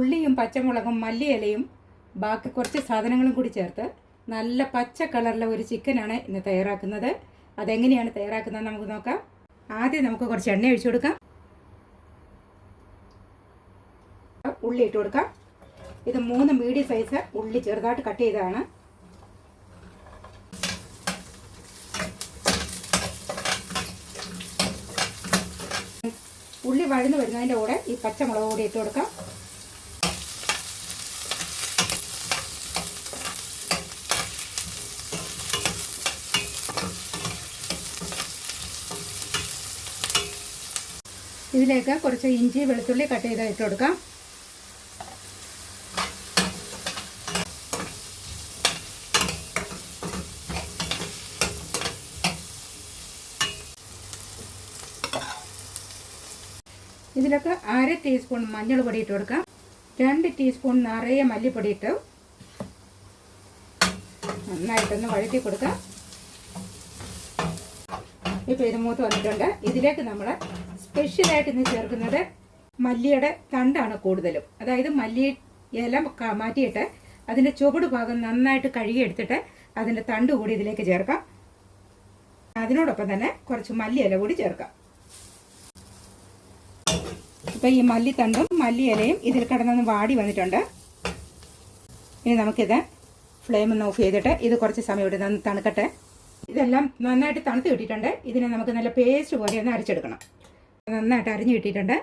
ഉള്ളിയും പച്ചമുളകും മല്ലിയിലയും ബാക്കി കുറച്ച് സാധനങ്ങളും കൂടി ചേർത്ത് നല്ല പച്ച കളറിലെ ഒരു ചിക്കനാണ് ഇന്ന് തയ്യാറാക്കുന്നത്. അതെങ്ങനെയാണ് തയ്യാറാക്കുന്നത് നമുക്ക് നോക്കാം. ആദ്യം നമുക്ക് കുറച്ച് എണ്ണ ഒഴിച്ചു കൊടുക്കാം. ഉള്ളി ഇട്ട് കൊടുക്കാം. ഇത് 3 മീഡിയം സൈസ് ഉള്ളി ചെറുതായിട്ട് കട്ട് ചെയ്തതാണ്. ഉള്ളി വഴന്ന് വരുന്നതിൻ്റെ കൂടെ ഈ പച്ചമുളക് കൂടി ഇട്ട് കൊടുക്കാം. ഇതിലേക്ക് കുറച്ച് ഇഞ്ചി വെളുത്തുള്ളി കട്ട് ചെയ്ത് ഇട്ട് കൊടുക്കാം. ഇതിലേക്ക് 1/2 ടീസ്പൂൺ മഞ്ഞൾ പൊടി ഇട്ട് കൊടുക്കാം. 2 ടീസ്പൂൺ നിറയെ മല്ലിപ്പൊടി ഇട്ട് നന്നായിട്ടൊന്ന് വഴറ്റി കൊടുക്കാം. ഇപ്പോൾ ഇത് മൂത്ത് വന്നിട്ടുണ്ട്. ഇതിലേക്ക് നമ്മൾ സ്പെഷ്യലായിട്ട് ഇന്ന് ചേർക്കുന്നത് മല്ലിയുടെ തണ്ടാണ് കൂടുതലും. അതായത് മല്ലി ഇല മാറ്റിയിട്ട് അതിൻ്റെ ചുവട് ഭാഗം നന്നായിട്ട് കഴുകിയെടുത്തിട്ട് അതിൻ്റെ തണ്ട് കൂടി ഇതിലേക്ക് ചേർക്കാം. അതിനോടൊപ്പം തന്നെ കുറച്ച് മല്ലി ഇല കൂടി ചേർക്കാം. ഇപ്പം ഈ മല്ലിത്തണ്ടും മല്ലി ഇലയും ഇതിൽ കിടന്നൊന്ന് വാടി വന്നിട്ടുണ്ട്. ഇനി നമുക്കിത് ഫ്ലെയിം ഒന്ന് ഓഫ് ചെയ്തിട്ട് ഇത് കുറച്ച് സമയം ഇവിടെ തണുക്കട്ടെ. ഇതെല്ലാം നന്നായിട്ട് തണുത്ത് കിട്ടിയിട്ടുണ്ട്. ഇതിനെ നമുക്ക് നല്ല പേസ്റ്റ് പോലെ ഒന്ന് അരച്ചെടുക്കണം. നന്നായിട്ട് അരിഞ്ഞ് കിട്ടിയിട്ടുണ്ട്.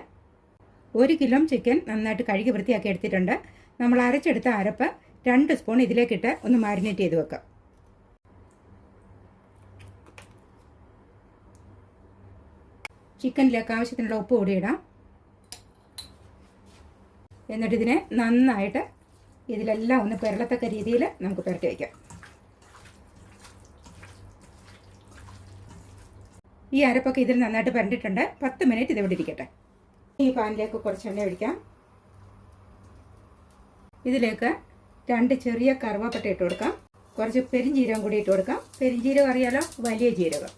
1 കിലോ ചിക്കൻ നന്നായിട്ട് കഴുകി വൃത്തിയാക്കി എടുത്തിട്ടുണ്ട്. നമ്മൾ അരച്ചെടുത്ത അരപ്പ് 2 സ്പൂൺ ഇതിലേക്കിട്ട് ഒന്ന് മാരിനേറ്റ് ചെയ്ത് വെക്കാം. ചിക്കനിലേക്ക് ആവശ്യത്തിനുള്ള ഉപ്പ് കൂടി ഇടാം. എന്നിട്ട് ഇതിനെ നന്നായിട്ട് ഇതിലെല്ലാം ഒന്ന് പുരളത്തക്ക രീതിയിൽ നമുക്ക് പുരട്ടി വയ്ക്കാം. ഈ അരപ്പൊക്കെ ഇതിൽ നന്നായിട്ട് പുരണ്ടിട്ടുണ്ട്. 10 മിനിറ്റ് ഇത് ഇവിടെ ഇരിക്കട്ടെ. ഈ പാനിലേക്ക് കുറച്ച് എണ്ണ ഒഴിക്കാം. ഇതിലേക്ക് 2 ചെറിയ കറുവാപ്പട്ട ഇട്ട് കൊടുക്കാം. കുറച്ച് പെരിഞ്ജീരകം കൂടി ഇട്ട് കൊടുക്കാം. പെരിഞ്ജീരകം അറിയാലോ, വലിയ ജീരകം.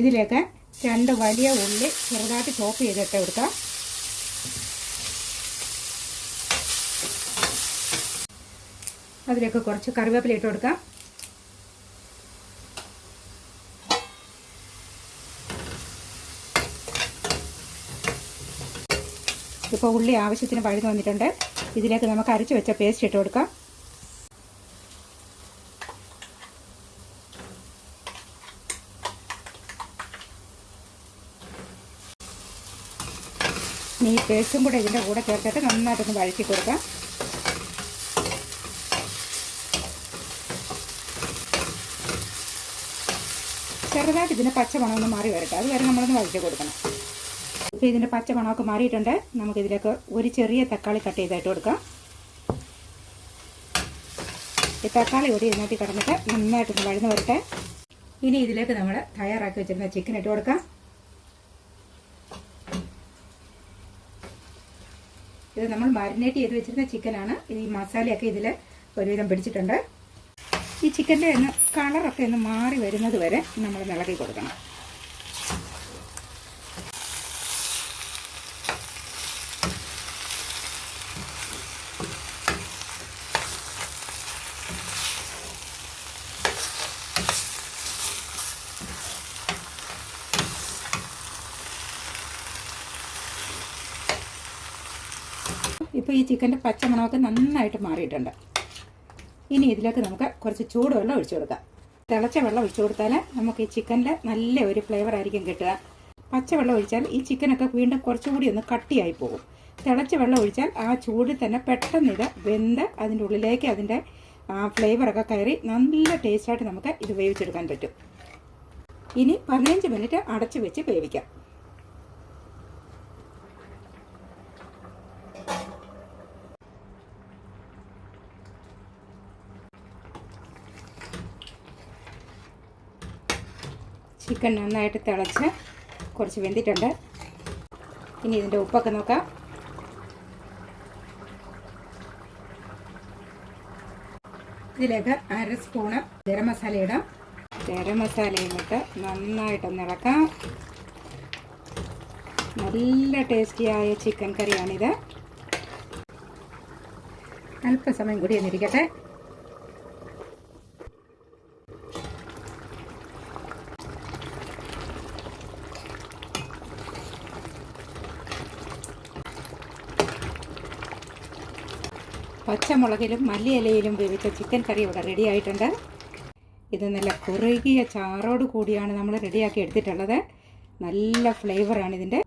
ഇതിലേക്ക് 2 വലിയ ഉള്ളി ചെറുതായിട്ട് ചോപ്പ് ചെയ്തിട്ട് കൊടുക്കാം. അതിലേക്ക് കുറച്ച് കറിവേപ്പില ഇട്ട് കൊടുക്കാം. ഇപ്പോൾ ഉള്ളി ആവശ്യത്തിന് വഴന്ന് വന്നിട്ടുണ്ട്. ഇതിലേക്ക് നമുക്ക് അരച്ച് വെച്ച പേസ്റ്റ് ഇട്ട് കൊടുക്കാം. ഈ പേസ്റ്റും കൂടെ ഇതിൻ്റെ കൂടെ ചേർത്തിട്ട് നന്നായിട്ടൊന്ന് വഴറ്റി കൊടുക്കാം. ചെറുതായിട്ട് ഇതിൻ്റെ പച്ചമണമൊന്ന് മാറി വരട്ടെ. അതുവരെ നമ്മളൊന്ന് വഴറ്റി കൊടുക്കണം. ഇപ്പോൾ ഇതിൻ്റെ പച്ചമണമൊക്കെ മാറിയിട്ടുണ്ട്. നമുക്കിതിലേക്ക് ഒരു ചെറിയ തക്കാളി കട്ട് ചെയ്തിട്ട് കൊടുക്കാം. ഈ തക്കാളി കൂടി ഇതിനകത്ത് കിടന്നിട്ട് നന്നായിട്ടൊന്ന് വഴന്ന് വരട്ടെ. ഇനി ഇതിലേക്ക് നമ്മൾ തയ്യാറാക്കി വെച്ചിരുന്ന ചിക്കൻ ഇട്ട് കൊടുക്കാം. ഇത് നമ്മൾ മാരിനേറ്റ് ചെയ്ത് വെച്ചിരുന്ന ചിക്കനാണ്. ഈ മസാലയൊക്കെ ഇതിൽ ഒരുവിധം പിടിച്ചിട്ടുണ്ട്. ഈ ചിക്കൻ്റെ ഒന്ന് കളറൊക്കെ ഒന്ന് മാറി വരുന്നത് വരെ നമ്മൾ ഇളക്കി കൊടുക്കണം. ഇപ്പോൾ ഈ ചിക്കൻ്റെ പച്ചമണമൊക്കെ നന്നായിട്ട് മാറിയിട്ടുണ്ട്. ഇനി ഇതിലേക്ക് നമുക്ക് കുറച്ച് ചൂടുവെള്ളം ഒഴിച്ചു കൊടുക്കാം. തിളച്ച വെള്ളം ഒഴിച്ചു കൊടുത്താൽ നമുക്ക് ഈ ചിക്കൻ്റെ നല്ല ഒരു ഫ്ലേവർ ആയിരിക്കും കിട്ടുക. പച്ചവെള്ളം ഒഴിച്ചാൽ ഈ ചിക്കനൊക്കെ വീണ്ടും കുറച്ചുകൂടി ഒന്ന് കട്ടിയായി പോകും. തിളച്ച വെള്ളം ഒഴിച്ചാൽ ആ ചൂടിൽ തന്നെ പെട്ടെന്ന് ഇത് വെന്ത് അതിൻ്റെ ഉള്ളിലേക്ക് അതിൻ്റെ ഫ്ലേവറൊക്കെ കയറി നല്ല ടേസ്റ്റായിട്ട് നമുക്ക് ഇത് വേവിച്ചെടുക്കാൻ പറ്റും. ഇനി 15 മിനിറ്റ് അടച്ചു വെച്ച് വേവിക്കാം. ചിക്കൻ നന്നായിട്ട് തിളച്ച് കുറച്ച് വെന്തിട്ടുണ്ട്. ഇനി ഇതിൻ്റെ ഉപ്പൊക്കെ നോക്കാം. ഇതിലേക്ക് 1/2 സ്പൂണ് ഗരം മസാല ഇടാം. ഗരം മസാലയും ഇട്ട് നന്നായിട്ടൊന്ന് ഇളക്കാം. നല്ല ടേസ്റ്റിയായ ചിക്കൻ കറിയാണിത്. അല്പസമയം കൂടി ഒന്നിരിക്കട്ടെ. പച്ചമുളകിലും മല്ലിയിലയിലും വേവിച്ച ചിക്കൻ കറി ഇവിടെ റെഡി ആയിട്ടുണ്ട്. ഇത് നല്ല കുറുകിയ ചാറോട് കൂടിയാണ് നമ്മൾ റെഡിയാക്കി എടുത്തിട്ടുള്ളത്. നല്ല ഫ്ലേവറാണ് ഇതിൻ്റെ.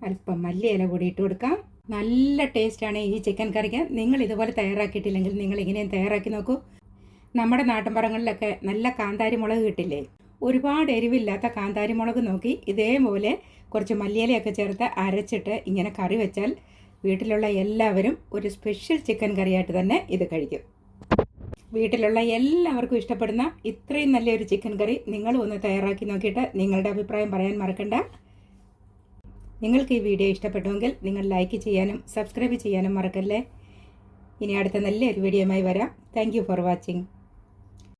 അല്പം മല്ലിയില കൂടി ഇട്ട് കൊടുക്കാം. നല്ല ടേസ്റ്റാണ് ഈ ചിക്കൻ കറിക്ക്. നിങ്ങൾ ഇതുപോലെ തയ്യാറാക്കിയിട്ടില്ലെങ്കിൽ നിങ്ങൾ ഇങ്ങനെയും തയ്യാറാക്കി നോക്കൂ. നമ്മുടെ നാട്ടിൻപുറങ്ങളിലൊക്കെ നല്ല കാന്താരി മുളക് കിട്ടില്ലേ? ഒരുപാട് എരിവില്ലാത്ത കാന്താരി മുളക് നോക്കി ഇതേപോലെ കുറച്ച് മല്ലിയിലയൊക്കെ ചേർത്ത് അരച്ചിട്ട് ഇങ്ങനെ കറി വെച്ചാൽ വീട്ടിലുള്ള എല്ലാവരും ഒരു സ്പെഷ്യൽ ചിക്കൻ കറിയായിട്ട് തന്നെ ഇത് കഴിക്കും. വീട്ടിലുള്ള എല്ലാവർക്കും ഇഷ്ടപ്പെടുന്ന ഇത്രയും നല്ലൊരു ചിക്കൻ കറി നിങ്ങളും ഒന്ന് തയ്യാറാക്കി നോക്കിയിട്ട് നിങ്ങളുടെ അഭിപ്രായം പറയാൻ മറക്കണ്ട. നിങ്ങൾക്ക് ഈ വീഡിയോ ഇഷ്ടപ്പെട്ടുവെങ്കിൽ നിങ്ങൾ ലൈക്ക് ചെയ്യാനും സബ്സ്ക്രൈബ് ചെയ്യാനും മറക്കല്ലേ. ഇനി അടുത്ത നല്ലൊരു വീഡിയോയുമായി വരാം. Thank you for watching.